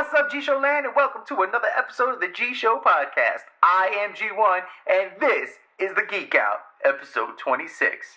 What's up, G Show Land, and welcome to another episode of the G Show Podcast. I am G1, and this is the Geek Out, episode 26.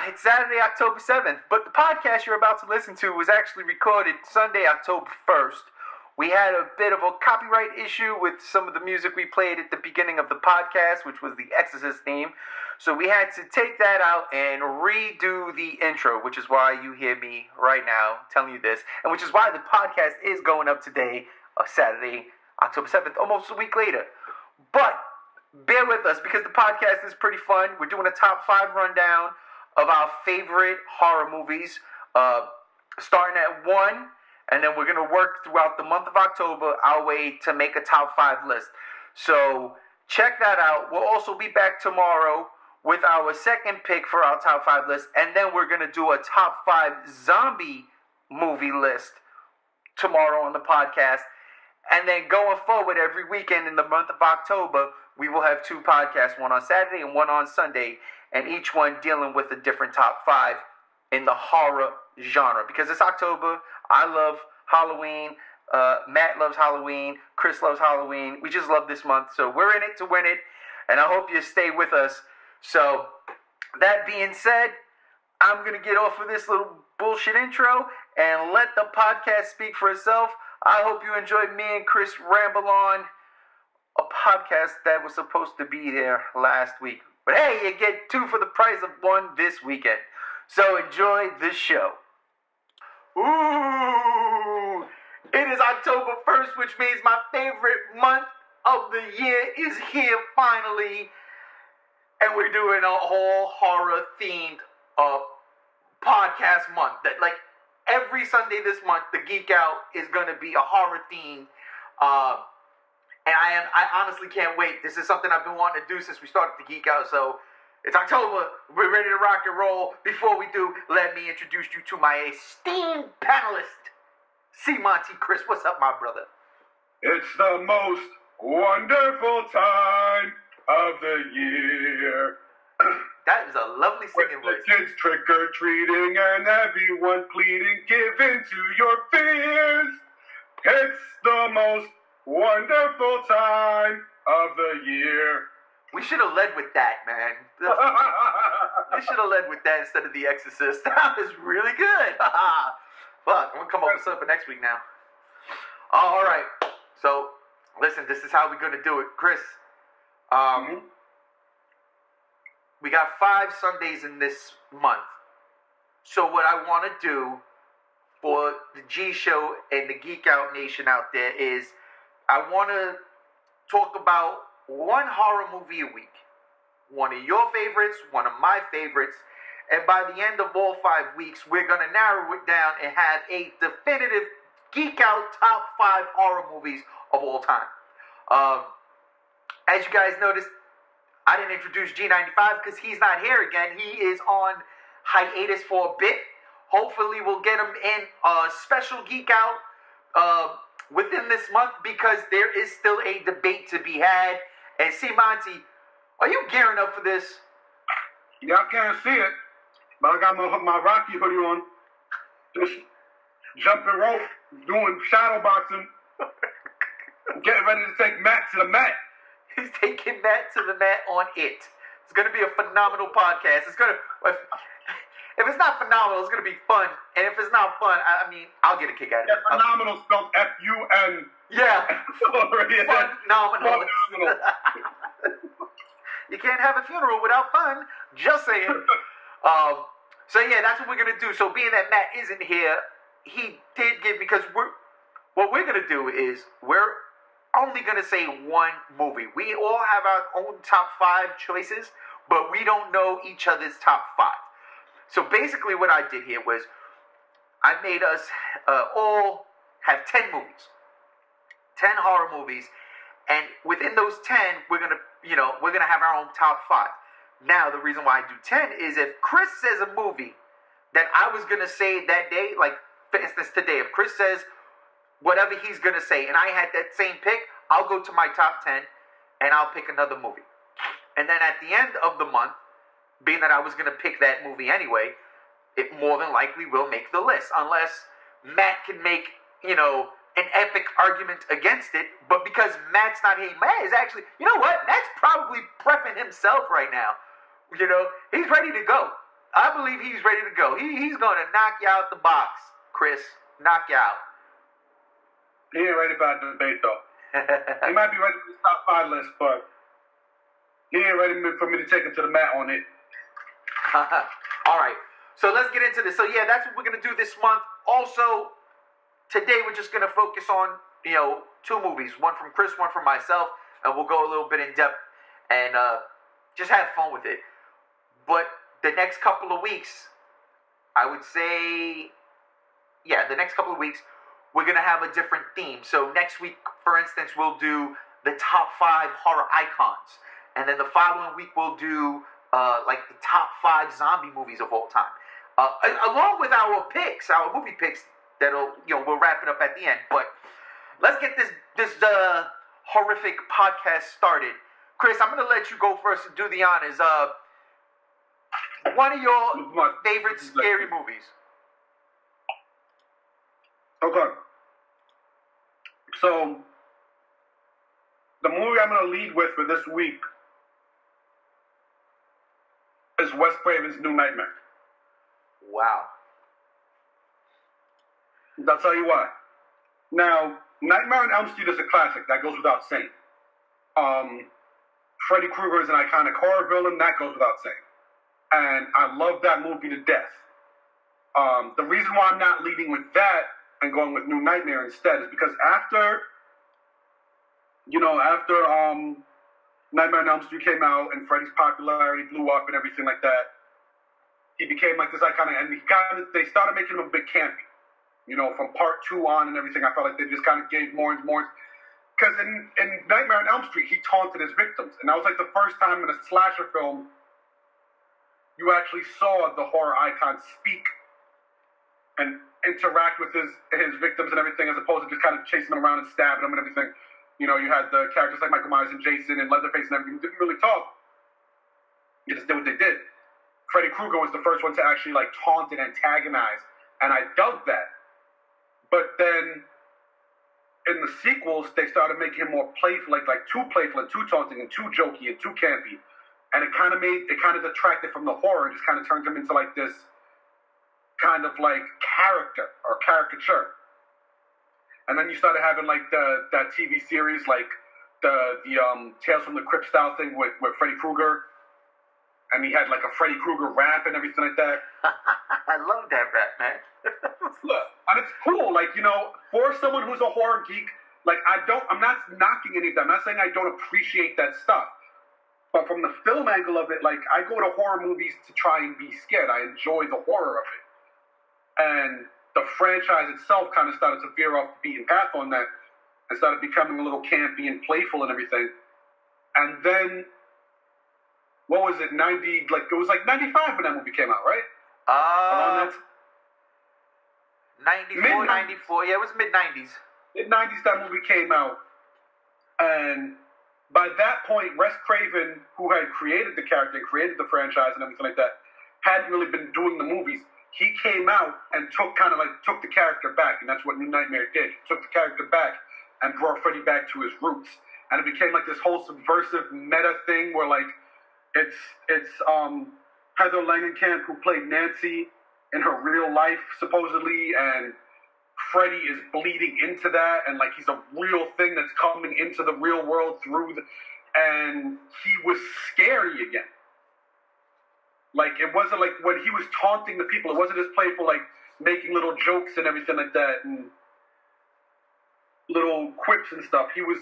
It's Saturday, October 7th, but the podcast you're about to listen to was actually recorded Sunday, October 1st. We had a bit of a copyright issue with some of the music we played at the beginning of the podcast, which was the Exorcist theme. So we had to take that out and redo the intro, which is why you hear me right now telling you this, and which is why the podcast is going up today, Saturday, October 7th, almost a week later. But bear with us because the podcast is pretty fun. We're doing a top 5 rundown of our favorite horror movies, starting at 1, and then we're going to work throughout the month of October our way to make a top 5 list. So check that out. We'll also be back tomorrow with our second pick for our top 5 list, and then we're going to do a top 5 zombie movie list tomorrow on the podcast. And then going forward, every weekend in the month of October, we will have 2 podcasts, one on Saturday and one on Sunday, and each one dealing with a different top 5 in the horror genre. Because it's October, I love Halloween, Matt loves Halloween, Chris loves Halloween. We just love this month, so we're in it to win it, and I hope you stay with us. So, that being said, I'm going to get off of this little bullshit intro and let the podcast speak for itself. I hope you enjoyed me and Chris ramble on a podcast that was supposed to be there last week. But hey, you get 2 for the price of 1 this weekend. So enjoy this show. Ooh, it is October 1st, which means my favorite month of the year is here finally. And we're doing a whole horror-themed podcast month. That, like, every Sunday this month, the Geek Out is going to be a horror-themed. And I honestly can't wait. This is something I've been wanting to do since we started the Geek Out. So, it's October. We're ready to rock and roll. Before we do, let me introduce you to my esteemed panelist, C. Monty. Chris, what's up, my brother? It's the most wonderful time of the year. That is a lovely singing voice. The kids trick-or-treating and everyone pleading, give in to your fears. It's the most wonderful time of the year. We should have led with that, man. We should have led with that instead of The Exorcist. That was really good. Fuck, I'm going to come up with something for next week now. All right. So, listen, this is how we're going to do it. Chris, we got 5 Sundays in this month. So what I want to do for the G Show and the Geek Out Nation out there is I want to talk about one horror movie a week. One of your favorites, one of my favorites. And by the end of all 5 weeks, we're going to narrow it down and have a definitive Geek Out top 5 horror movies of all time. As you guys noticed, I didn't introduce G95 because he's not here again. He is on hiatus for a bit. Hopefully we'll get him in a special Geek Out within this month because there is still a debate to be had. And C. Monty, are you gearing up for this? Yeah, I can't see it, but I got my Rocky hoodie on. Just jumping rope, doing shadow boxing. Getting ready to take Matt to the mat. He's taking Matt to the mat on it. It's going to be a phenomenal podcast. It's going to, if it's not phenomenal, it's going to be fun. And if it's not fun, I mean, I'll get a kick out of it. Yeah, phenomenal spelled F-U-N. Yeah. Phenomenal. You can't have a funeral without fun. Just saying. So yeah, that's what we're going to do. So being that Matt isn't here, he did give, because what we're going to do is we're only going to say one movie. We all have our own top 5 choices, but we don't know each other's top 5. So basically what I did here was I made us all have 10 movies. 10 horror movies. And within those 10, we're going to have our own top 5. Now, the reason why I do 10 is if Chris says a movie that I was going to say that day, like, for instance, today, if Chris says whatever he's going to say, and I had that same pick, I'll go to my top 10, and I'll pick another movie. And then at the end of the month, being that I was going to pick that movie anyway, it more than likely will make the list. Unless Matt can make, an epic argument against it, but because Matt's not here, Matt is actually, you know what? Matt's probably prepping himself right now. You know, he's ready to go. I believe he's ready to go. He's going to knock you out the box, Chris. Knock you out. He ain't ready for that debate, though. He might be ready for the top 5 list, but he ain't ready for me to take him to the mat on it. All right. So let's get into this. So, yeah, that's what we're going to do this month. Also, today we're just going to focus on, 2 movies. One from Chris, one from myself. And we'll go a little bit in depth and just have fun with it. But the next couple of weeks, I would say, the next couple of weeks, we're going to have a different theme. So next week, for instance, we'll do the top 5 horror icons. And then the following week, we'll do the top 5 zombie movies of all time. Along with our movie picks, we'll wrap it up at the end. But let's get this horrific podcast started. Chris, I'm going to let you go first and do the honors. One of your favorite scary movies. Okay. So, the movie I'm going to lead with for this week is Wes Craven's New Nightmare. Wow. I'll tell you why. Now, Nightmare on Elm Street is a classic. That goes without saying. Freddy Krueger is an iconic horror villain. That goes without saying. And I love that movie to death. The reason why I'm not leading with that and going with New Nightmare instead is because after Nightmare on Elm Street came out and Freddy's popularity blew up and everything like that, he became like this iconic, and they started making him a bit campy. From part 2 on and everything, I felt like they just kind of gave more and more. Because in Nightmare on Elm Street, he taunted his victims, and that was like the first time in a slasher film you actually saw the horror icon speak and interact with his victims and everything, as opposed to just kind of chasing them around and stabbing them and everything. You had the characters like Michael Myers and Jason and Leatherface and everything who didn't really talk. They just did what they did. Freddy Krueger was the first one to actually taunt and antagonize, and I dug that. But then in the sequels, they started making him more playful, like too playful and too taunting and too jokey and too campy. And it kind of detracted from the horror and just kind of turned him into this kind of character or caricature. And then you started having that TV series, the Tales from the Crypt style thing with Freddy Krueger. And he had a Freddy Krueger rap and everything like that. I love that rap, man. Look, and it's cool, for someone who's a horror geek, I'm not knocking any of that. I'm not saying I don't appreciate that stuff. But from the film angle of it, I go to horror movies to try and be scared. I enjoy the horror of it. And the franchise itself kind of started to veer off the beaten path on that and started becoming a little campy and playful and everything. And then, what was it, 90, it was 95 when that movie came out, right? Around that 94, 94, yeah, it was mid-90s. Mid-90s that movie came out. And by that point, Wes Craven, who had created the character, created the franchise and everything like that, hadn't really been doing the movies. He came out and took the character back, and that's what New Nightmare did. He took the character back and brought Freddy back to his roots. And it became this whole subversive meta thing where it's Heather Langenkamp, who played Nancy in her real life, supposedly, and Freddy is bleeding into that, and he's a real thing that's coming into the real world and he was scary again. It wasn't when he was taunting the people, it wasn't as playful, making little jokes and everything like that, and little quips and stuff. He was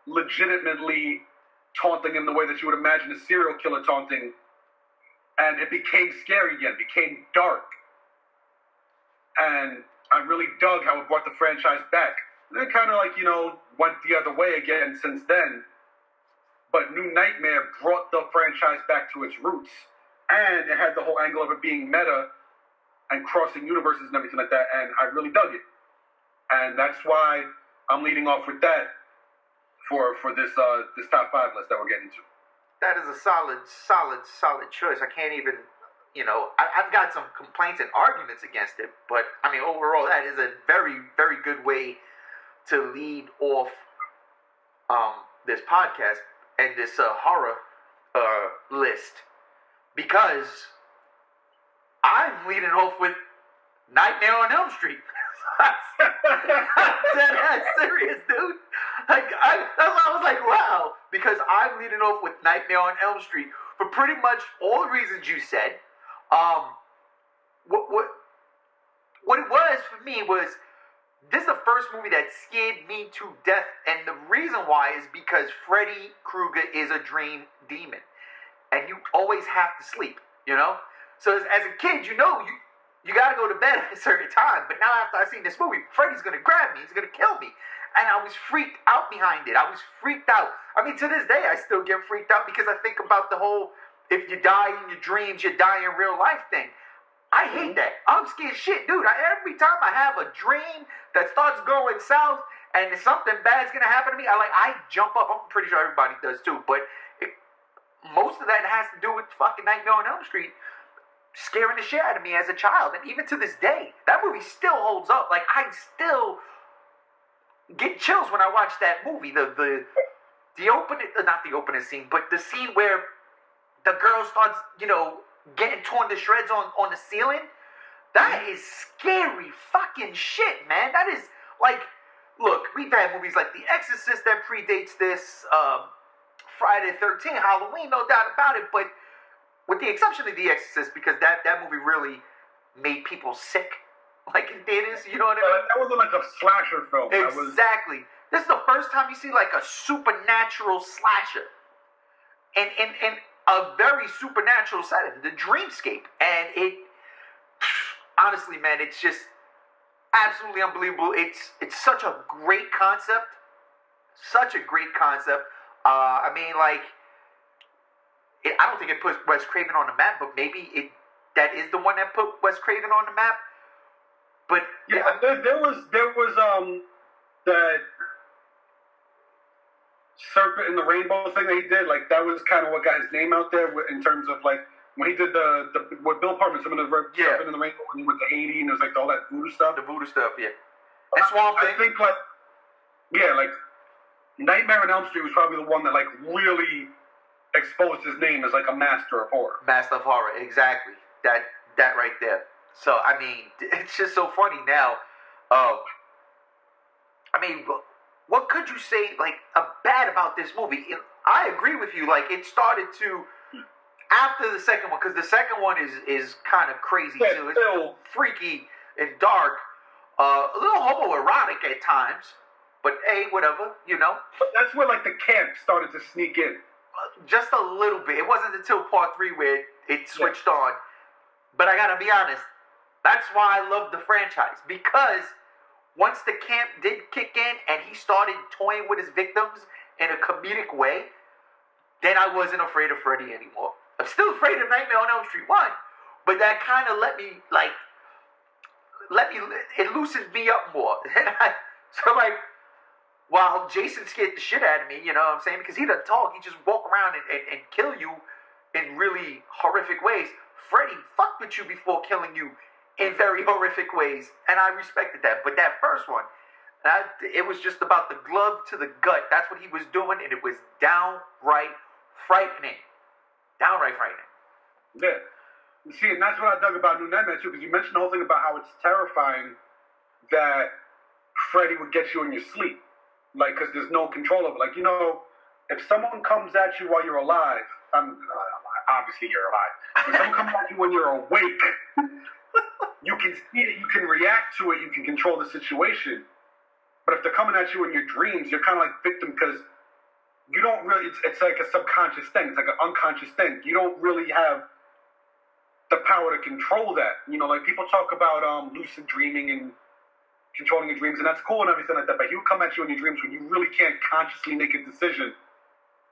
legitimately taunting him the way that you would imagine a serial killer taunting, and it became scary again, it became dark. And I really dug how it brought the franchise back. And it kind of went the other way again since then. But New Nightmare brought the franchise back to its roots. And it had the whole angle of it being meta and crossing universes and everything like that. And I really dug it. And that's why I'm leading off with that for this top 5 list that we're getting to. That is a solid choice. I can't even... I've got some complaints and arguments against it, but, overall, that is a very, very good way to lead off this podcast and this horror list because I'm leading off with Nightmare on Elm Street. That's serious, dude. That's why I was like, wow, because I'm leading off with Nightmare on Elm Street for pretty much all the reasons you said. What it was for me was this is the first movie that scared me to death, and the reason why is because Freddy Krueger is a dream demon, and you always have to sleep, you know. So as a kid, you know you gotta go to bed at a certain time. But now after I seen this movie, Freddy's gonna grab me, he's gonna kill me, and I was freaked out behind it. I was freaked out. I mean, to this day, I still get freaked out because I think about the whole if you die in your dreams, you die in real life thing. I hate that. I'm scared shit, dude. Every time I have a dream that starts going south and something bad's gonna happen to me, I jump up. I'm pretty sure everybody does too, but most of that has to do with fucking Nightmare on Elm Street scaring the shit out of me as a child, and even to this day, that movie still holds up. Like, I still get chills when I watch that movie. The opening, not the opening scene, but the scene where the girl starts, getting torn to shreds on the ceiling. That is scary fucking shit, man. That is like, look, we've had movies like The Exorcist that predates this, Friday the 13th, Halloween, no doubt about it, but with the exception of The Exorcist, because that movie really made people sick, like in theaters, you know what I mean? That wasn't like a slasher film. Exactly. This is the first time you see like a supernatural slasher. And a very supernatural setting, the dreamscape. And it, honestly, man, it's just absolutely unbelievable. It's such a great concept. Such a great concept. I mean, like, I don't think it puts Wes Craven on the map, but maybe that is the one that put Wes Craven on the map. But yeah, there was that Serpent in the Rainbow thing that he did. Like, that was kind of what got his name out there in terms of like when he did with Bill Pullman, some of the Serpent in the Rainbow, when he went to Haiti and there's like all that voodoo stuff. The voodoo stuff, yeah. And Swamp Thing. I think like Nightmare on Elm Street was probably the one that like really exposed his name as like a master of horror. Master of horror, exactly. That right there. So I mean, it's just so funny now. I mean, what could you say like bad about this movie? I agree with you. Like, it started to after the second one, because the second one is kind of crazy too. It's still freaky and dark, a little homoerotic at times. But hey, whatever, But that's where like the camp started to sneak in. Just a little bit. It wasn't until part 3 where it switched on. But I gotta be honest, that's why I love the franchise. Because once the camp did kick in and he started toying with his victims in a comedic way, then I wasn't afraid of Freddy anymore. I'm still afraid of Nightmare on Elm Street 1, but that kind of it loosened me up more. While Jason scared the shit out of me, you know what I'm saying? Because he doesn't talk. He just walk around and kill you in really horrific ways. Freddy fucked with you before killing you in very horrific ways. And I respected that. But that first one, it was just about the glove to the gut. That's what he was doing. And it was downright frightening. Downright frightening. Yeah. See, and that's what I dug about New Nightmare, too. Because you mentioned the whole thing about how it's terrifying that Freddy would get you in your sleep. Like, because there's no control of it. Like, if someone comes at you while you're alive, obviously you're alive. If someone comes at you when you're awake, you can see it, you can react to it, you can control the situation. But if they're coming at you in your dreams, you're kind of like victim because you don't really, it's like a subconscious thing. It's like an unconscious thing. You don't really have the power to control that. Like people talk about lucid dreaming and controlling your dreams, and that's cool and everything like that, but he would come at you in your dreams when you really can't consciously make a decision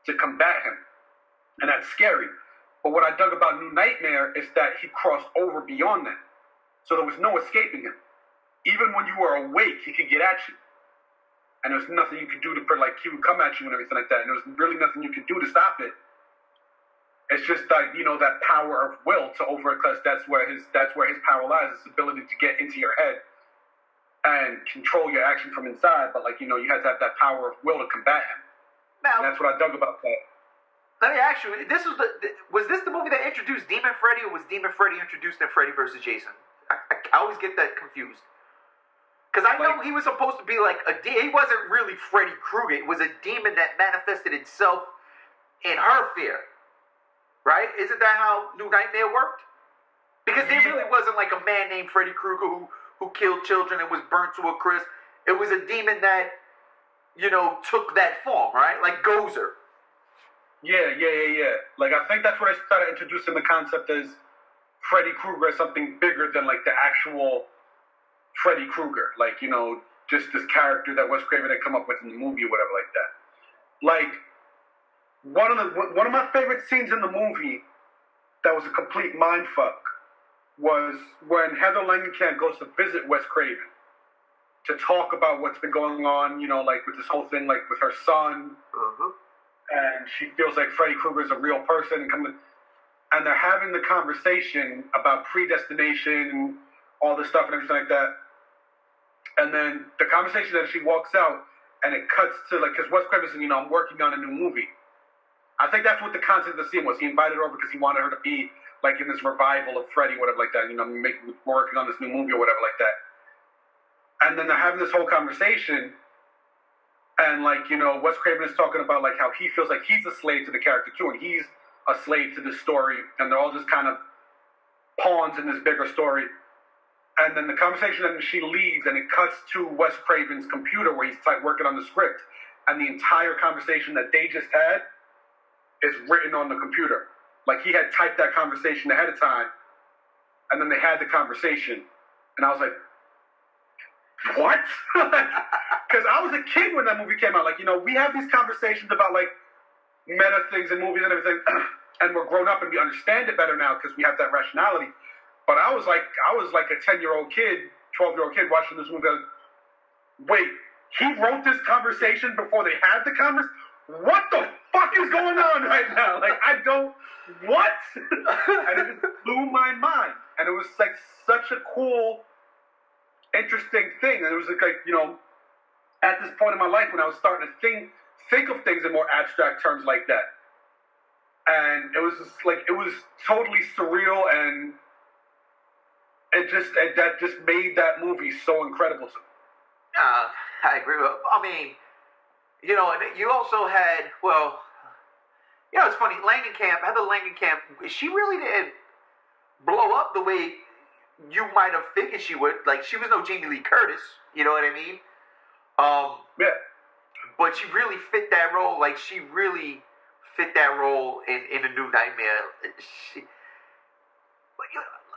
to combat him. And that's scary. But what I dug about New Nightmare is that he crossed over beyond that. So there was no escaping him. Even when you were awake, he could get at you. And there's nothing you could do he would come at you and everything like that, and there was really nothing you could do to stop it. It's just like, that power of will to overcome. That's where his power lies, his ability to get into your head and control your action from inside, but like, you know, you had to have that power of will to combat him. Now, and that's what I dug about that. Let me ask you: was this the movie that introduced Demon Freddy, or was Demon Freddy introduced in Freddy vs. Jason? I always get that confused. Because I know he was supposed to be like he wasn't really Freddy Krueger. It was a demon that manifested itself in her fear. Right? Isn't that how New Nightmare worked? Because there really wasn't like a man named Freddy Krueger who killed children and was burnt to a crisp. It was a demon that, you know, took that form, right? Like Gozer. Yeah. Like, I think that's what I started introducing the concept as Freddy Krueger as something bigger than, like, the actual Freddy Krueger. Like, you know, just this character that Wes Craven had come up with in the movie or whatever like that. Like, one of my favorite scenes in the movie that was a complete mindfuck was when Heather Langenkamp goes to visit Wes Craven to talk about what's been going on, you know, like with this whole thing, like with her son. Mm-hmm. And she feels like Freddy Krueger is a real person. And they're having the conversation about predestination and all this stuff and everything like that. And then the conversation that she walks out and it cuts to, like, because Wes Craven said, you know, I'm working on a new movie. I think that's what the content of the scene was. He invited her over because he wanted her to be, like, in this revival of Freddy, whatever like that. You know, working on this new movie or whatever like that. And then they're having this whole conversation. And, like, you know, Wes Craven is talking about, like, how he feels like he's a slave to the character, too. And he's a slave to this story. And they're all just kind of pawns in this bigger story. And then the conversation, and she leaves, and it cuts to Wes Craven's computer where he's working on the script. And the entire conversation that they just had is written on the computer. Like, he had typed that conversation ahead of time, and then they had the conversation. And I was like, what? Because I was a kid when that movie came out. Like, you know, we have these conversations about, like, meta things in movies and everything, and we're grown up and we understand it better now because we have that rationality. But I was like a 10-year-old kid, 12-year-old kid watching this movie. Wait, he wrote this conversation before they had the conversation? What the fuck is going on right now? Like, what? And it just blew my mind. And it was, like, such a cool, interesting thing. And it was, like, you know, at this point in my life when I was starting to think of things in more abstract terms like that. And it was just, like, it was totally surreal, and that just made that movie so incredible to me. I agree with, I mean, you know, and you also had, well, you know, it's funny, Heather Langenkamp, she really didn't blow up the way you might have figured she would. Like, she was no Jamie Lee Curtis, you know what I mean? Yeah. But she really fit that role. Like, she really fit that role in A New Nightmare.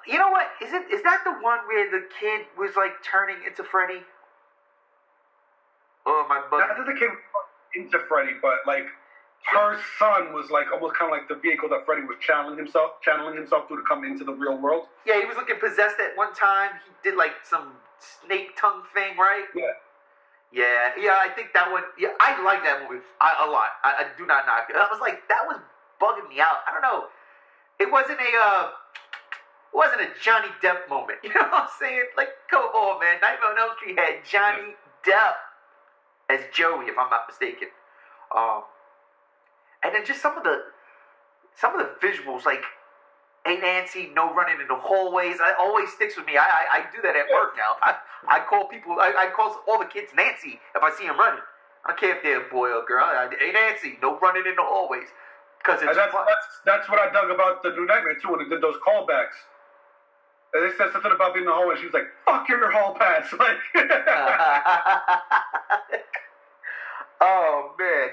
You know what? Is that the one where the kid was, like, turning into Freddy? Oh, my butt. Not that the kid was into Freddy, but, like, her son was, like, almost kind of like the vehicle that Freddy was channeling himself through to come into the real world. Yeah, he was looking possessed at one time. He did, like, some snake tongue thing, right? Yeah. Yeah, I think that one. Yeah, I like that movie a lot. I do not knock it. I was like, that was bugging me out. I don't know. It wasn't a Johnny Depp moment. You know what I'm saying? Like, come on, man. Nightmare on Elm Street had Johnny Depp as Joey, if I'm not mistaken. And then just some of the visuals, like, Hey Nancy, no running in the hallways. It always sticks with me. I do that at work now. I call people, I call all the kids Nancy if I see them running. I don't care if they're a boy or a girl. Hey Nancy, no running in the hallways. Because that's what I dug about the New Nightmare too, when they did those callbacks. And they said something about being in the hallway. She was like, "Fuck your hall pass!" Like, oh man.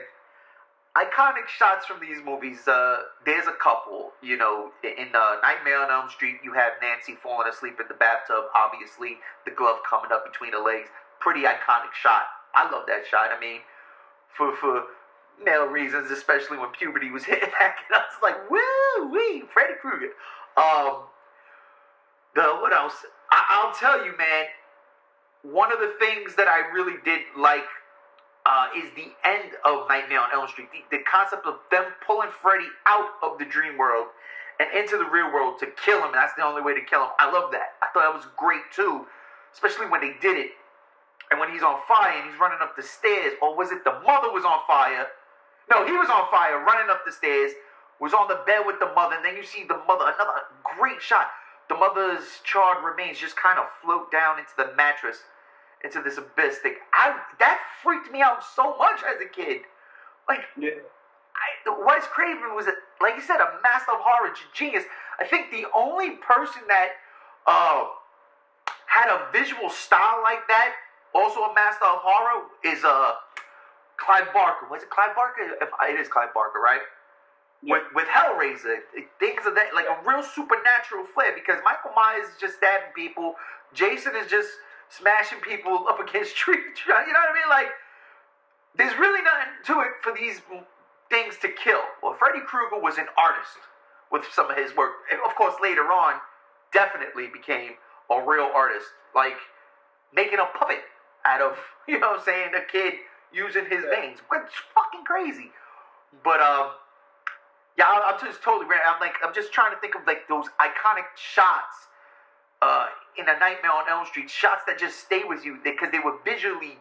Iconic shots from these movies, there's a couple, you know, in Nightmare on Elm Street, you have Nancy falling asleep in the bathtub, obviously, the glove coming up between her legs, pretty iconic shot. I love that shot. I mean, for male reasons, especially when puberty was hitting back, and I was like, woo-wee, Freddy Krueger. What else? I'll tell you, man, one of the things that I really did like is the end of Nightmare on Elm Street. The concept of them pulling Freddy out of the dream world and into the real world to kill him. And that's the only way to kill him. I love that. I thought that was great too. Especially when they did it And when he's on fire and he's running up the stairs, or was it the mother was on fire? No, he was on fire, running up the stairs, was on the bed with the mother, and then you see the mother, another great shot. The mother's charred remains just kind of float down into the mattress, into this abyss thing. That freaked me out so much as a kid. Like, yeah. Wes Craven was, like you said, a master of horror genius. I think the only person that had a visual style like that, also a master of horror, is Clive Barker. Was it Clive Barker? It is Clive Barker, right? Yeah. With Hellraiser, things of that, like a real supernatural flair. Because Michael Myers is just stabbing people, Jason is just smashing people up against trees. You know what I mean? Like, there's really nothing to it for these things to kill. Well, Freddy Krueger was an artist with some of his work. And of course, later on, definitely became a real artist. Like, making a puppet out of, you know what I'm saying, a kid using his veins. Which fucking crazy. But, yeah, I'm just totally random. I'm just trying to think of, like, those iconic shots in A Nightmare on Elm Street. Shots that just stay with you because they were visually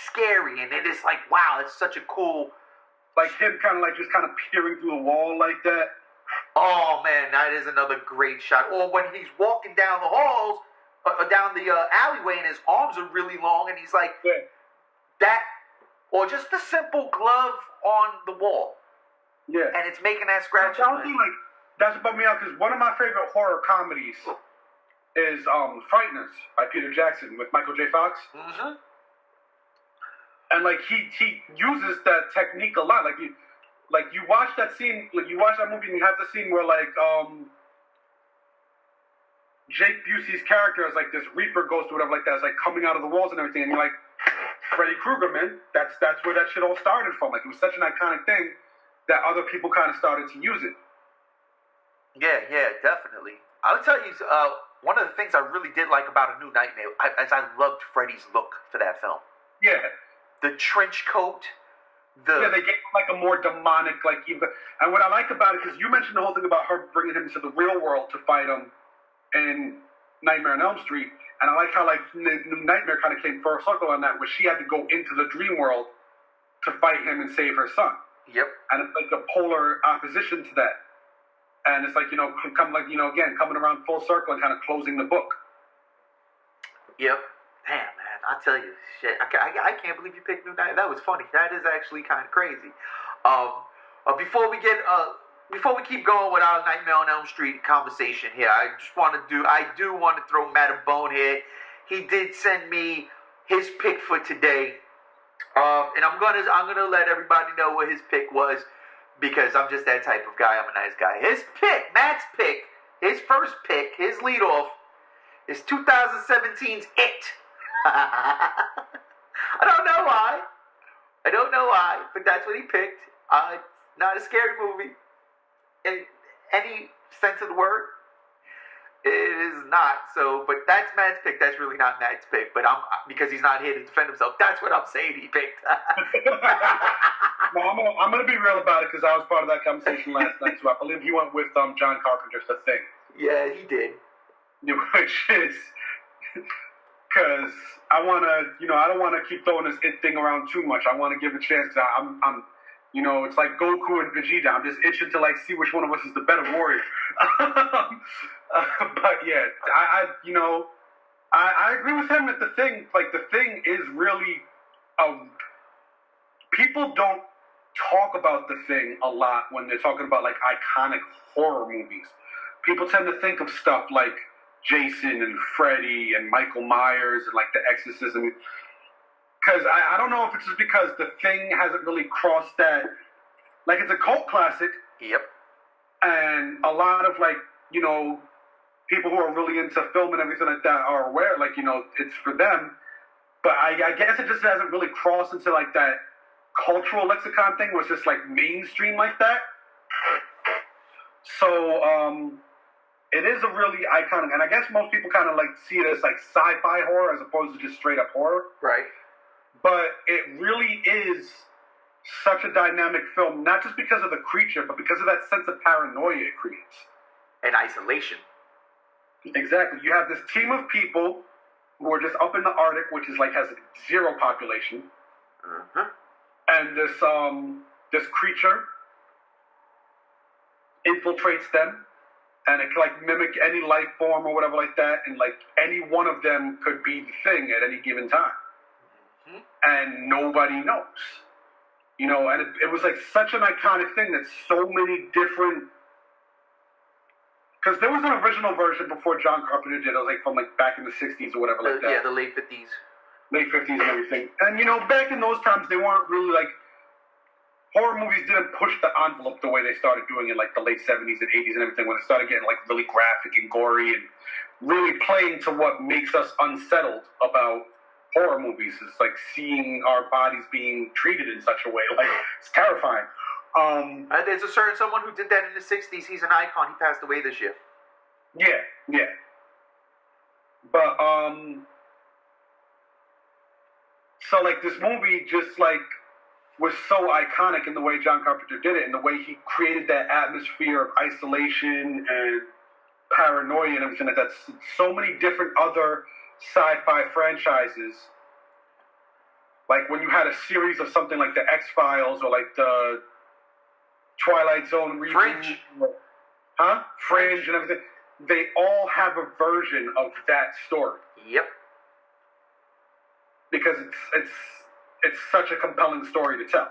scary. And it is like, wow, it's such a cool... Like him kind of peering through the wall like that. Oh, man, that is another great shot. Or when he's walking down the halls, down the alleyway, and his arms are really long, and he's like, that, or just the simple glove on the wall. Yeah. And it's making that scratch. That's what bummed me out, because one of my favorite horror comedies is Frighteners by Peter Jackson with Michael J. Fox. Mm-hmm. And like he uses that technique a lot. Like you watch that scene, like you watch that movie, and you have the scene where like Jake Busey's character is like this Reaper ghost or whatever like that. It's like coming out of the walls and everything, and you're like, Freddy Krueger, man. That's where that shit all started from. Like, it was such an iconic thing that other people kind of started to use it. Yeah, definitely. I'll tell you, one of the things I really did like about A New Nightmare, I loved Freddy's look for that film. Yeah. The trench coat. Yeah, they gave him like a more demonic, like, even. And what I like about it, because you mentioned the whole thing about her bringing him into the real world to fight him in Nightmare on Elm Street, and I like how like New Nightmare kind of came full circle on that, where she had to go into the dream world to fight him and save her son. Yep. And it's like a polar opposition to that, and it's like, you know, again coming around full circle and kind of closing the book. Yep. Damn, man, I tell you, shit, I can't believe you picked New Nightmare. That was funny. That is actually kind of crazy. Before we keep going with our Nightmare on Elm Street conversation here, I do want to throw Matt a bone here. He did send me his pick for today, and I'm gonna let everybody know what his pick was, because I'm just that type of guy. I'm a nice guy. His pick, Matt's pick, his first pick, his leadoff, is 2017's It. I don't know why, but that's what he picked. Not a scary movie in any sense of the word. It is not. So, but that's Matt's pick. That's really not Matt's pick. But because he's not here to defend himself, that's what I'm saying he picked. No, I'm gonna be real about it, because I was part of that conversation last night. So I believe he went with John Carpenter's The Thing. Yeah, he did. Which is because I don't want to keep throwing this It thing around too much. I want to give a chance, because I'm it's like Goku and Vegeta. I'm just itching to like see which one of us is the better warrior. But yeah, I agree with him that The Thing is really people don't talk about The Thing a lot when they're talking about like iconic horror movies. People tend to think of stuff like Jason and Freddy and Michael Myers and like The Exorcism, because I don't know if it's just because The Thing hasn't really crossed that, like, it's a cult classic. Yep. And a lot of like, people who are really into film and everything like that are aware, like, it's for them. But I guess it just hasn't really crossed into like that cultural lexicon thing where it's just like mainstream like that. So, it is a really iconic, and I guess most people kind of like see it as like sci-fi horror as opposed to just straight up horror. Right. But it really is such a dynamic film, not just because of the creature, but because of that sense of paranoia it creates. And isolation. Exactly. You have this team of people who are just up in the Arctic, which is like has zero population, and this creature infiltrates them, and it can like mimic any life form or whatever like that, and like any one of them could be the thing at any given time, and nobody knows, you know. And it was like such an iconic thing that so many different. Because there was an original version before John Carpenter did it. It was like from like back in the 60s or whatever like that. Yeah, the late 50s. Late 50s and everything. And you know, back in those times, they weren't really like, horror movies didn't push the envelope the way they started doing in like the late 70s and 80s and everything, when it started getting like really graphic and gory and really playing to what makes us unsettled about horror movies. Is like seeing our bodies being treated in such a way. Like, it's terrifying. There's a certain someone who did that in the 60s. He's an icon. He passed away this year. Yeah. But, so like this movie just like was so iconic in the way John Carpenter did it, and the way he created that atmosphere of isolation and paranoia and everything like that. So many different other sci-fi franchises. Like when you had a series of something like the X-Files or like the Twilight Zone reboot. Fringe. Fringe and everything. They all have a version of that story. Yep. Because it's such a compelling story to tell.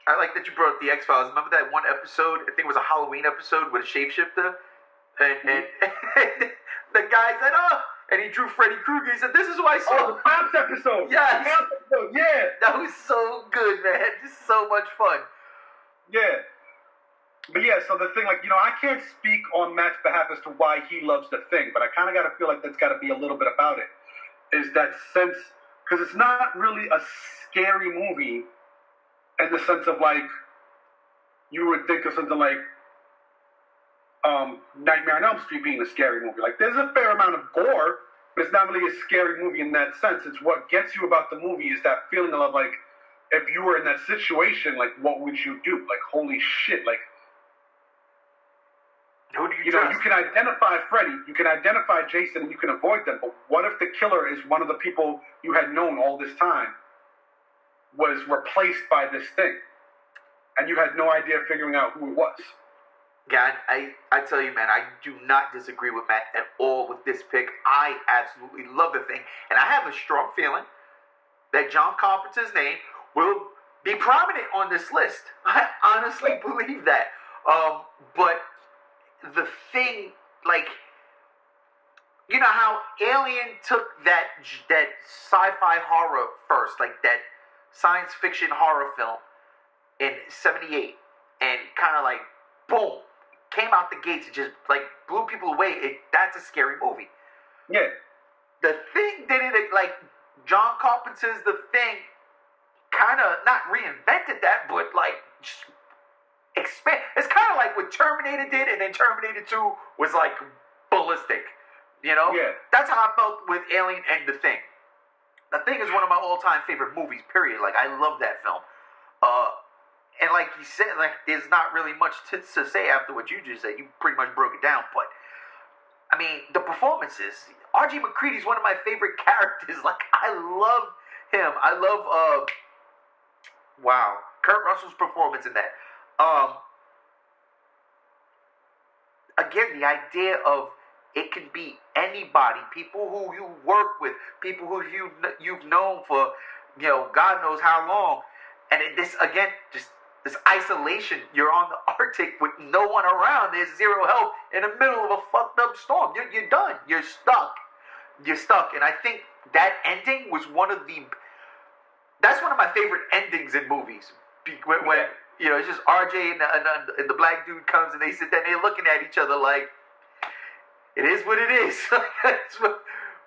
I like that you brought up the X-Files. Remember that one episode, I think it was a Halloween episode with a shapeshifter? And the guy said, and he drew Freddy Krueger. He said, "This is what I saw." Oh, the Pops episode. Yes. The Pops episode, yeah. That was so good, man. Just so much fun. Yeah. But yeah, so the thing, like, you know, I can't speak on Matt's behalf as to why he loves The Thing, but I kind of got to feel like that's got to be a little bit about it. Is that sense, because it's not really a scary movie in the sense of, like, you would think of something like Nightmare on Elm Street being a scary movie. Like, there's a fair amount of gore, but it's not really a scary movie in that sense. It's what gets you about the movie is that feeling of, like, if you were in that situation, like, what would you do? Like, holy shit, like, who do you know, you can identify Freddy, you can identify Jason, and you can avoid them, but what if the killer is one of the people you had known all this time was replaced by this thing, and you had no idea figuring out who it was? Yeah, I tell you, man, I do not disagree with Matt at all with this pick. I absolutely love The Thing, and I have a strong feeling that John Carpenter's name will be prominent on this list. I honestly believe that. But The Thing, like, you know how Alien took that sci-fi horror first, like that science fiction horror film in '78, and kind of like, boom, came out the gates and just like blew people away. That's a scary movie. Yeah. The Thing did it like John Carpenter's The Thing kind of not reinvented that, but like just expand. It's kind of like what Terminator did, and then Terminator 2 was like ballistic. You know? Yeah. That's how I felt with Alien and The Thing. The Thing is one of my all-time favorite movies, period. Like, I love that film. And like you said, like, there's not really much to say after what you just said. You pretty much broke it down. But, I mean, the performances. R.J. McCready's one of my favorite characters. Like, I love him. I love, Kurt Russell's performance in that. Again, the idea of it can be anybody, people who you work with, people who you've known for, you know, God knows how long. And this, again, just this isolation. You're on the Arctic with no one around. There's zero help in the middle of a fucked up storm. You're done. You're stuck. And I think that ending was that's one of my favorite endings in movies. When you know, it's just RJ and the black dude comes and they sit there and they're looking at each other like, it is what it is.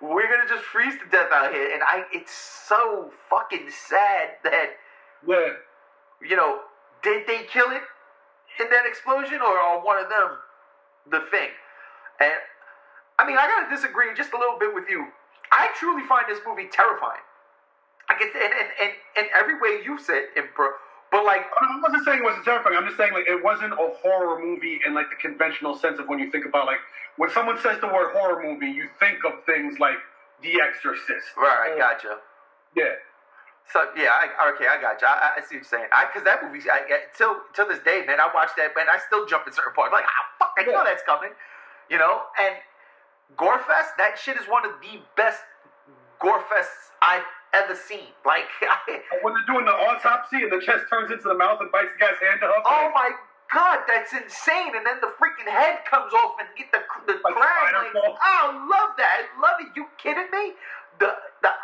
We're gonna just freeze to death out here. And it's so fucking sad that, you know, did they kill it in that explosion, or one of them the thing? And I mean, I gotta disagree just a little bit with you. I truly find this movie terrifying. I guess, and in every way you said, but like, I wasn't saying it wasn't terrifying. I'm just saying, like, it wasn't a horror movie in like the conventional sense of when you think about, like, when someone says the word horror movie, you think of things like The Exorcist. Right, gotcha. Yeah. So yeah, I got you. I see what you're saying. Because that movie, till this day, man, I watch that, man. I still jump in certain parts, like, fuck, I know that's coming, you know. And Gorefest, that shit is one of the best Gorefests I've ever seen. Like, when they're doing the autopsy and the chest turns into the mouth and bites the guy's hand off. Oh my God, that's insane! And then the freaking head comes off and get the like crab. Like, I love that. I love it. You kidding me? The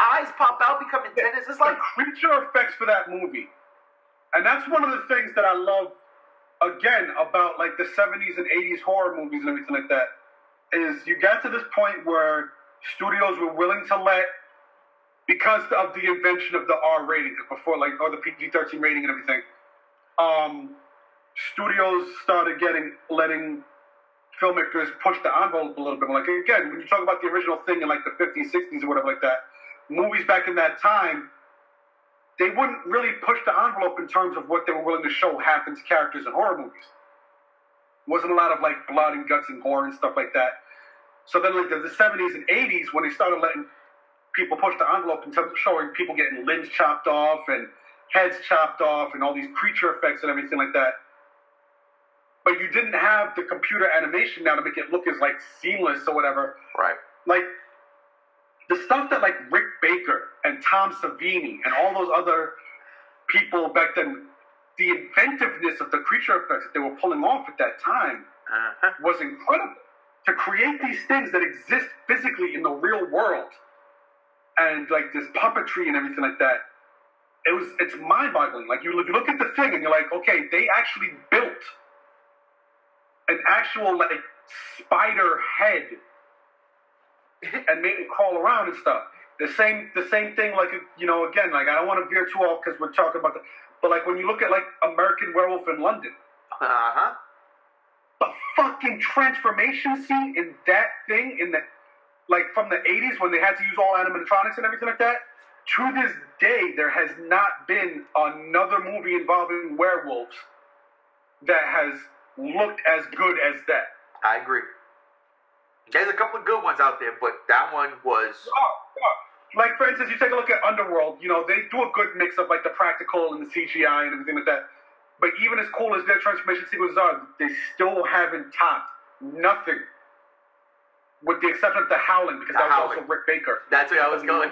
eyes pop out, become intense. It's like the creature effects for that movie, and that's one of the things that I love. Again, about like the 70s and 80s horror movies and everything like that, is you got to this point where studios were willing to let, because of the invention of the R rating, before or the PG-13 rating and everything, studios started letting filmmakers push the envelope a little bit more. Like, again, when you talk about the original thing in like the 50s, 60s or whatever like that, movies back in that time, they wouldn't really push the envelope in terms of what they were willing to show happen to characters in horror movies. Wasn't a lot of like blood and guts and gore and stuff like that. So then like the 70s and 80s, when they started letting people push the envelope in terms of showing people getting limbs chopped off and heads chopped off and all these creature effects and everything like that. But you didn't have the computer animation now to make it look as like seamless or whatever. Right. Like the stuff that like Rick Baker and Tom Savini and all those other people back then, the inventiveness of the creature effects that they were pulling off at that time was incredible. To create these things that exist physically in the real world and like this puppetry and everything like that, it's mind-boggling. Like you look at the thing and you're like, okay, they actually built an actual like spider head and made it crawl around and stuff. The same thing, like, you know, again, like I don't want to veer too off because we're talking about but like when you look at like American Werewolf in London, the fucking transformation scene in that thing like from the 80s when they had to use all animatronics and everything like that. To this day, there has not been another movie involving werewolves that has looked as good as that. I agree. There's a couple of good ones out there, but that one was... Like, for instance, you take a look at Underworld, you know, they do a good mix of, like, the practical and the CGI and everything like that. But even as cool as their transformation sequences are, they still haven't topped nothing. With the exception of The Howling, because that was also Rick Baker. That's where I was going.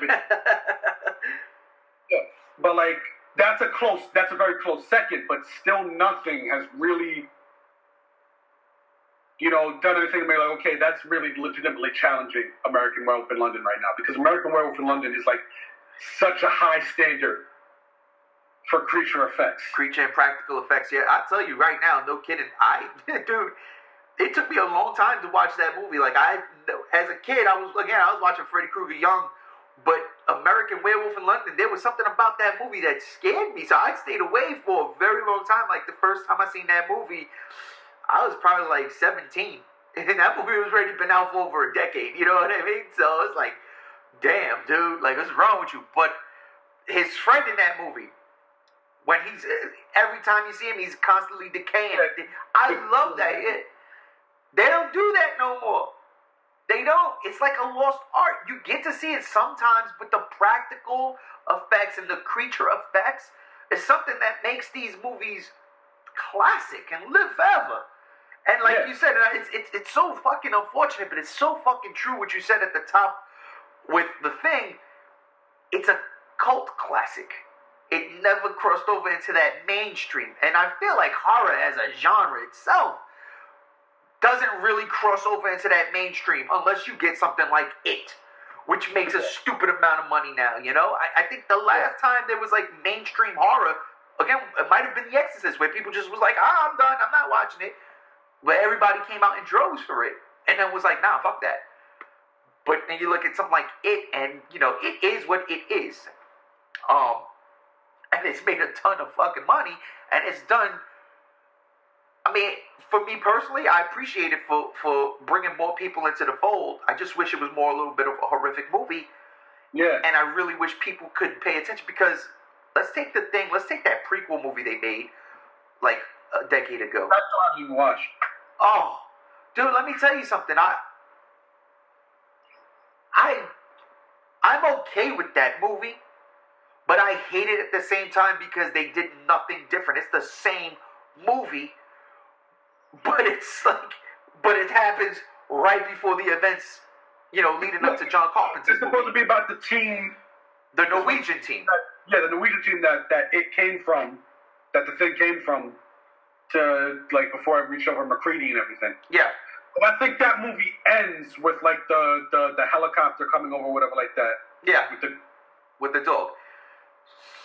Yeah. But, like, that's a very close second, but still nothing has really... you know, done anything to me like, okay, that's really legitimately challenging American Werewolf in London right now. Because American Werewolf in London is like such a high standard for creature effects. Creature and practical effects, yeah. I'll tell you right now, no kidding. Dude, it took me a long time to watch that movie. Like, as a kid, I was watching Freddy Krueger young, but American Werewolf in London, there was something about that movie that scared me. So I stayed away for a very long time. Like, the first time I seen that movie, I was probably like 17, and that movie was already been out for over a decade, you know what I mean? So it's like, damn, dude, like, what's wrong with you? But his friend in that movie, when every time you see him, he's constantly decaying. I love that. They don't do that no more. They don't. It's like a lost art. You get to see it sometimes, but the practical effects and the creature effects is something that makes these movies classic and live forever. And like you said, it's so fucking unfortunate, but it's so fucking true what you said at the top with The Thing. It's a cult classic. It never crossed over into that mainstream. And I feel like horror as a genre itself doesn't really cross over into that mainstream unless you get something like It, which makes a stupid amount of money now, you know? I think the last time there was like mainstream horror, again, it might have been The Exorcist, where people just was like, I'm done, I'm not watching it. Where everybody came out in droves for it, and then was like, nah, fuck that. But then you look at something like It, and, you know, it is what it is. And it's made a ton of fucking money, and it's done... I mean, for me personally, I appreciate it for bringing more people into the fold. I just wish it was more a little bit of a horrific movie. Yeah. And I really wish people could pay attention, because let's take that prequel movie they made, like, a decade ago. That's what I haven't watched. Oh, dude, let me tell you something. I'm okay with that movie, but I hate it at the same time because they did nothing different. It's the same movie, but it happens right before the events, leading up to John Carpenter's It's supposed movie. to be about the team. The Norwegian team. The Norwegian team that it came from, that the thing came from, to like before it reached over McCready and everything. Yeah. Well, I think that movie ends with like the helicopter coming over, whatever, like that. Yeah. With the dog.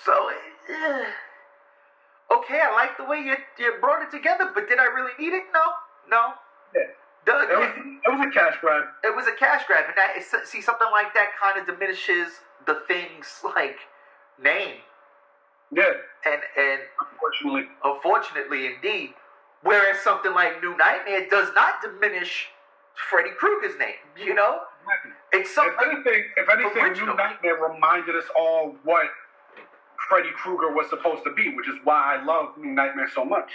So, okay, I like the way you brought it together, but did I really need it? No. Yeah. It was a cash grab. It was a cash grab, and see, something like that kind of diminishes the thing's like name. Yeah. And unfortunately, indeed. Whereas something like New Nightmare does not diminish Freddy Krueger's name. Exactly. It's something. If anything, original. New Nightmare reminded us all what Freddy Krueger was supposed to be, which is why I love New Nightmare so much.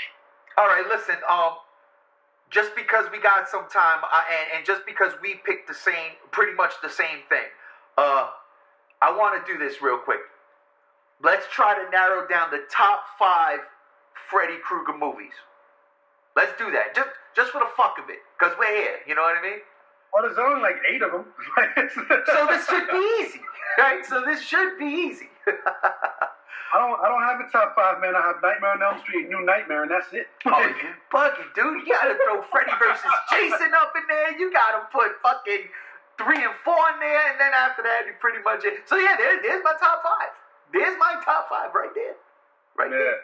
All right, listen. Just because we got some time, and just because we picked pretty much the same thing, I want to do this real quick. Let's try to narrow down the top 5 Freddy Krueger movies. Let's do that, just for the fuck of it, because we're here. You know what I mean? Well, there's only like 8 of them. So this should be easy, right? So this should be easy. I don't have a top 5, man. I have Nightmare on Elm Street, New Nightmare, and that's it. Oh, you bugging, dude. You gotta throw Freddy versus Jason up in there. You gotta put fucking 3 and 4 in there, and then after that, you pretty much it. So yeah, there's my top 5. There's my top 5 right there. Right there.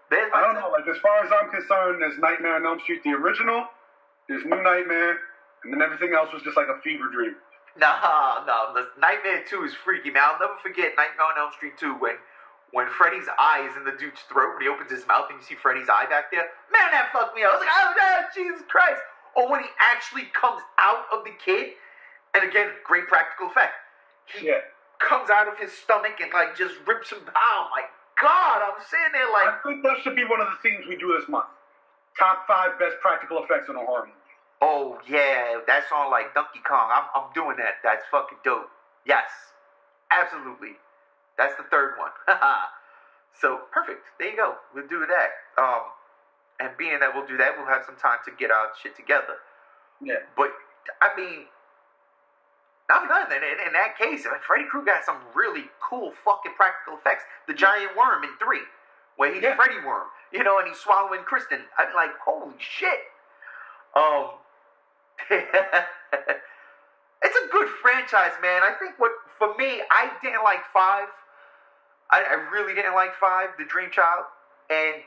There's my I don't know. Like, as far as I'm concerned, there's Nightmare on Elm Street, the original. There's New Nightmare, and then everything else was just like a fever dream. No. Nightmare 2 is freaky, man. I'll never forget Nightmare on Elm Street 2 when Freddy's eye is in the dude's throat, when he opens his mouth and you see Freddy's eye back there. Man, that fucked me up. I was like, oh no, Jesus Christ. Or when he actually comes out of the kid, and again, great practical effect. He comes out of his stomach and like just rips him. Oh my God, I'm sitting there like. I think that should be one of the themes we do this month. Top 5 best practical effects in a horror movie. Oh yeah, that's on like Donkey Kong. I'm doing that. That's fucking dope. Yes, absolutely. That's the 3rd one. So perfect. There you go. We'll do that. And being that we'll do that, we'll have some time to get our shit together. Yeah. But I mean, not for nothing. In that case, Freddy Krueger had some really cool fucking practical effects. The giant worm in 3, where he's Freddy Worm, and he's swallowing Kristen. I'm like, holy shit. It's a good franchise, man. I think for me, I didn't like 5. I really didn't like 5, The Dream Child, and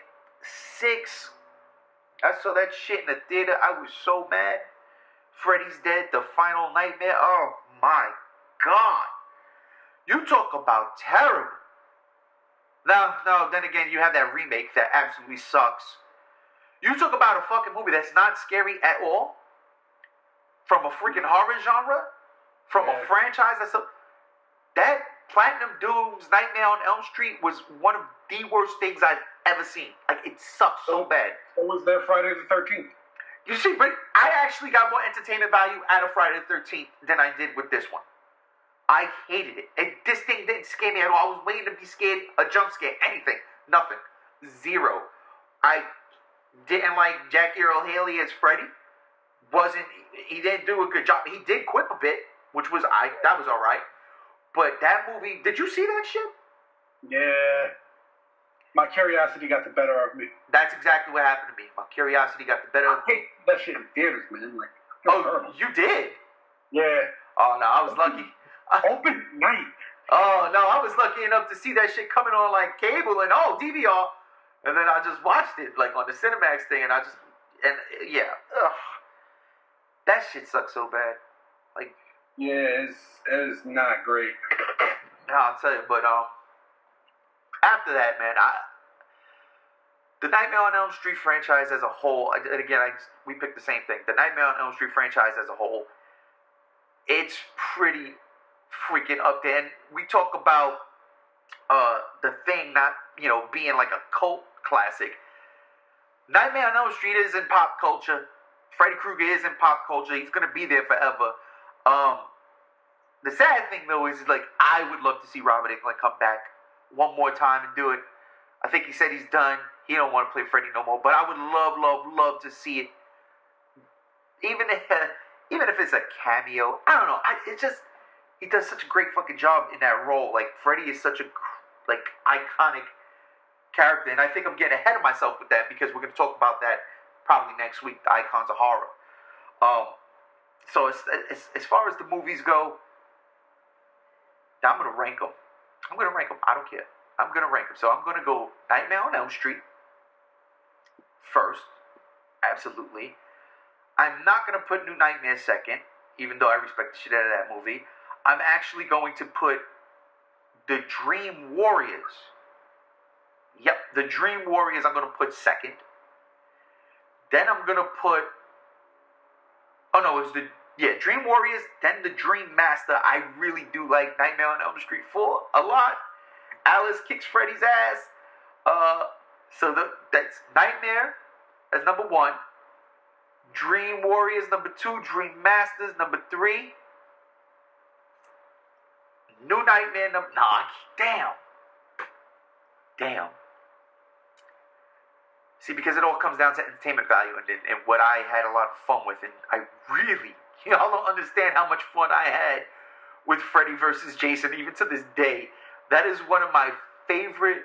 6. I saw that shit in the theater. I was so mad. Freddy's Dead, The Final Nightmare. Oh my God. You talk about terrible. No, then again, you have that remake that absolutely sucks. You talk about a fucking movie that's not scary at all. From a freaking horror genre. From a franchise that Platinum Dunes Nightmare on Elm Street was one of the worst things I've ever seen. Like, it sucks so bad. What was there Friday the 13th? You see, but I actually got more entertainment value out of Friday the 13th than I did with this one. I hated it. This thing didn't scare me at all. I was waiting to be scared, a jump scare, anything. Nothing. 0. I didn't like Jackie Earle Haley as Freddy. He didn't do a good job. He did quip a bit, which was that was alright. But that movie, did you see that shit? Yeah. My curiosity got the better of me. That's exactly what happened to me. My curiosity got the better of me. I hate that shit in theaters, man. Like, oh, you did? Yeah. Oh, no, I was lucky. Open night. Oh, no, I was lucky enough to see that shit coming on, like, cable and, DVR. And then I just watched it, like, on the Cinemax thing, and yeah. Ugh. That shit sucks so bad. Like. Yeah, it's not great. No, I'll tell you, but, after that, man, the Nightmare on Elm Street franchise as a whole, and again, we picked the same thing. The Nightmare on Elm Street franchise as a whole, it's pretty freaking up there. And we talk about The Thing not, being like a cult classic. Nightmare on Elm Street is in pop culture. Freddy Krueger is in pop culture. He's going to be there forever. The sad thing, though, is like I would love to see Robert Englund come back one more time and do it. I think he said he's done. He don't want to play Freddy no more. But I would love to see it. Even if it's a cameo. I don't know. It's just he does such a great fucking job in that role. Like Freddy is such a iconic character, and I think I'm getting ahead of myself with that because we're going to talk about that probably next week. The icons of horror. So as far as the movies go, I'm going to rank them. I don't care. I'm going to rank them. So I'm going to go Nightmare on Elm Street first. Absolutely. I'm not going to put New Nightmare second, even though I respect the shit out of that movie. I'm actually going to put The Dream Warriors. Yep, The Dream Warriors I'm going to put second. Then I'm going to put... Dream Warriors, then The Dream Master. I really do like Nightmare on Elm Street 4 a lot. Alice kicks Freddy's ass. That's Nightmare as number 1. Dream Warriors number 2. Dream Masters number 3. New Nightmare number... Damn. See, because it all comes down to entertainment value and what I had a lot of fun with. And I really... Y'all don't understand how much fun I had with Freddy vs. Jason, even to this day. That is one of my favorite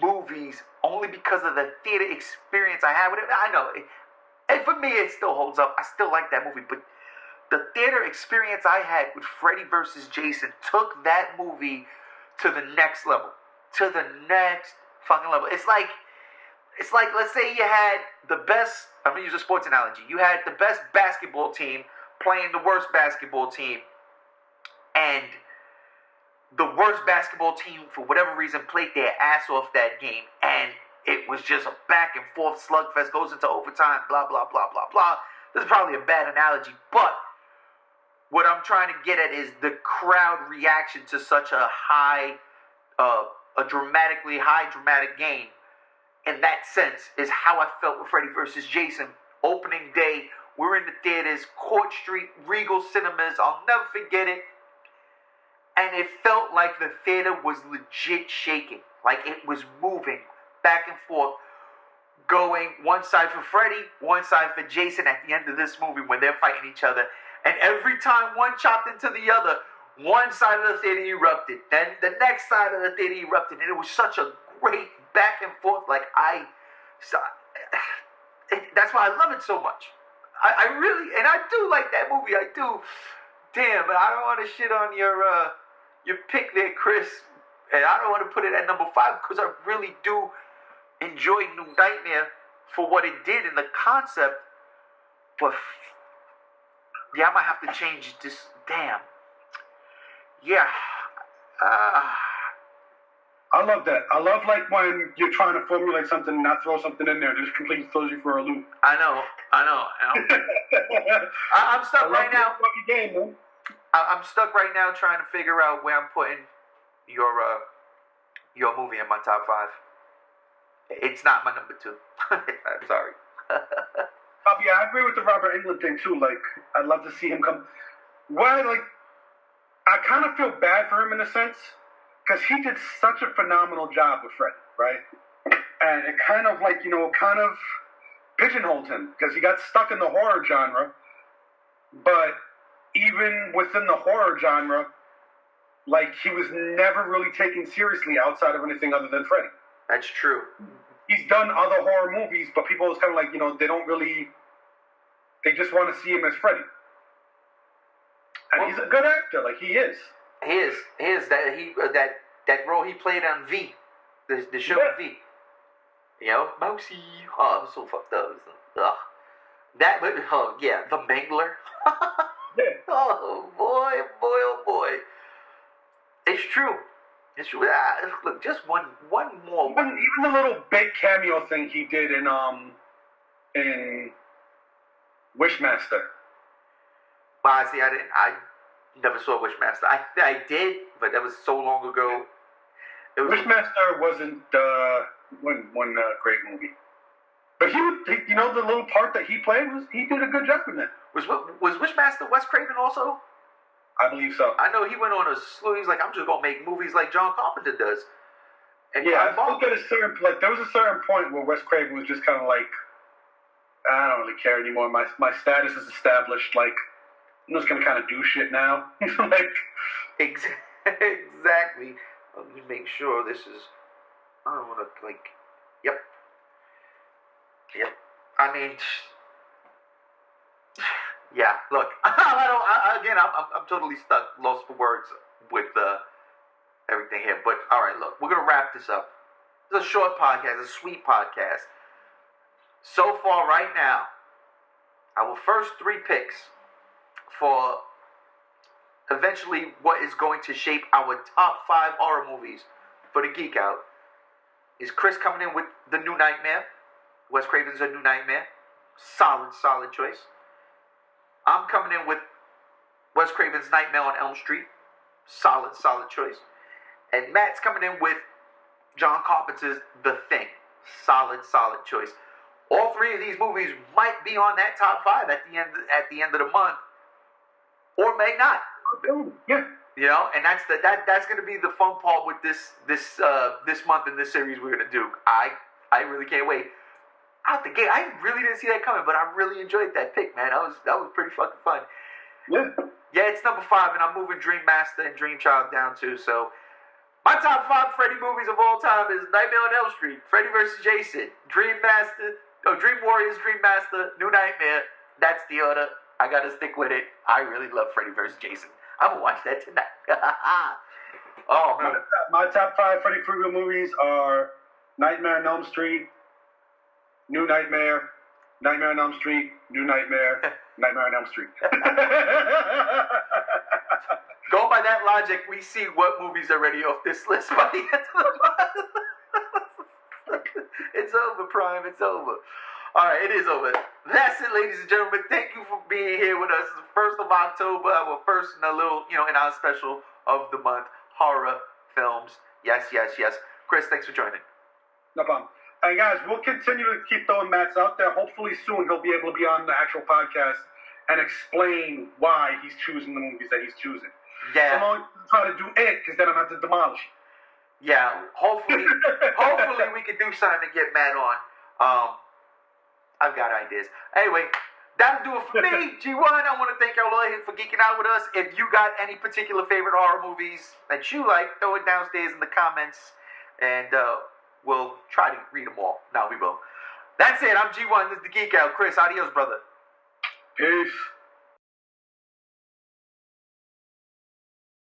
movies, only because of the theater experience I had with it. I know, and for me, it still holds up. I still like that movie, but the theater experience I had with Freddy vs. Jason took that movie to the next level. To the next fucking level. It's like, let's say you had the best, I'm going to use a sports analogy. You had the best basketball team playing the worst basketball team, and the worst basketball team, for whatever reason, played their ass off that game, and it was just a back and forth slugfest, goes into overtime, blah, blah, blah, blah, blah. This is probably a bad analogy, but what I'm trying to get at is the crowd reaction to such a dramatically high dramatic game. In that sense, is how I felt with Freddy vs. Jason. Opening day, we're in the theaters, Court Street, Regal Cinemas, I'll never forget it. And it felt like the theater was legit shaking. Like it was moving back and forth, going one side for Freddy, one side for Jason at the end of this movie when they're fighting each other. And every time one chopped into the other, one side of the theater erupted. Then the next side of the theater erupted. And it was such a great back and forth. That's why I love it so much. I really, and I do like that movie. I do. Damn, but I don't want to shit on your pick there, Chris. And I don't want to put it at number 5 because I really do enjoy New Nightmare for what it did in the concept. But yeah, I might have to change this. Damn. Yeah. I love that. I love like when you're trying to formulate something and not throw something in there. It just completely throws you for a loop. I know. I'm stuck right now. Game, man. I'm stuck right now trying to figure out where I'm putting your movie in my top 5. It's not my number 2. I'm sorry. Yeah, I agree with the Robert Englund thing too. Like, I'd love to see him come. I kind of feel bad for him in a sense, because he did such a phenomenal job with Freddy, right? And it kind of pigeonholed him, because he got stuck in the horror genre. But even within the horror genre, like, he was never really taken seriously outside of anything other than Freddy. That's true. He's done other horror movies, but people was kind of like, they just want to see him as Freddy. And he's a good actor, like he is. He is that role he played on V, the show V. Mousy. Oh, it was so fucked up. Ugh. The Mangler. Yeah. Oh boy. It's true. Look, just one more. Even the little big cameo thing he did in Wishmaster. Well, see, I never saw Wishmaster. I did, but that was so long ago. Wishmaster wasn't one great movie. But the little part that he played he did a good job in that. Was Wishmaster Wes Craven also? I believe so. I know he went on a slew. He's like, I'm just gonna make movies like John Carpenter does. And yeah, I think at a certain there was a certain point where Wes Craven was just kind of like, I don't really care anymore. My status is established. Like, I'm just gonna kind of do shit now. Like, exactly. Let me make sure this is. I don't want to like. Yep. I mean, yeah. Look, I'm totally stuck, lost for words with everything here. But all right, look, we're gonna wrap this up. It's a short podcast, a sweet podcast. So far, right now, our first 3 picks for eventually what is going to shape our top 5 horror movies for the Geek Out is Chris coming in with The New Nightmare. Wes Craven's A New Nightmare. Solid choice. I'm coming in with Wes Craven's Nightmare on Elm Street. Solid choice. And Matt's coming in with John Carpenter's The Thing. Solid choice. All 3 of these movies might be on that top 5 at the end of the month, or may not. Yeah. You know, and that's going to be the fun part with this month in this series we're going to do. I really can't wait. Out the gate, I really didn't see that coming, but I really enjoyed that pick, man. That was pretty fucking fun. Yeah, it's number 5, and I'm moving Dream Master and Dream Child down too. So my top 5 Freddy movies of all time is Nightmare on Elm Street, Freddy vs. Jason, Dream Warriors, Dream Master, New Nightmare. That's the order. I gotta stick with it. I really love Freddy vs. Jason. I'm gonna watch that tonight. Oh man. My top 5 Freddy Krueger movies are Nightmare on Elm Street, New Nightmare, Nightmare on Elm Street, New Nightmare, Nightmare on Elm Street. Go by that logic, we see what movies are already off this list by the end of the month. It's over, Prime. It's over. All right, it is over. That's it, ladies and gentlemen. Thank you for being here with us. It's the 1st of October, our first in in our special of the month, horror films. Yes. Chris, thanks for joining. No problem. And guys, we'll continue to keep throwing Mats out there. Hopefully soon he'll be able to be on the actual podcast and explain why he's choosing the movies that he's choosing. Yeah. So long as you try to do it, because then I'm going to have to demolish it. Yeah, hopefully we can do something to get Matt on. I've got ideas. Anyway, that'll do it for me. G1, I want to thank y'all all here for geeking out with us. If you got any particular favorite horror movies that you like, throw it downstairs in the comments, and we'll try to read them all. No, we will. That's it. I'm G1. This is the Geek Out. Chris, adios, brother. Peace.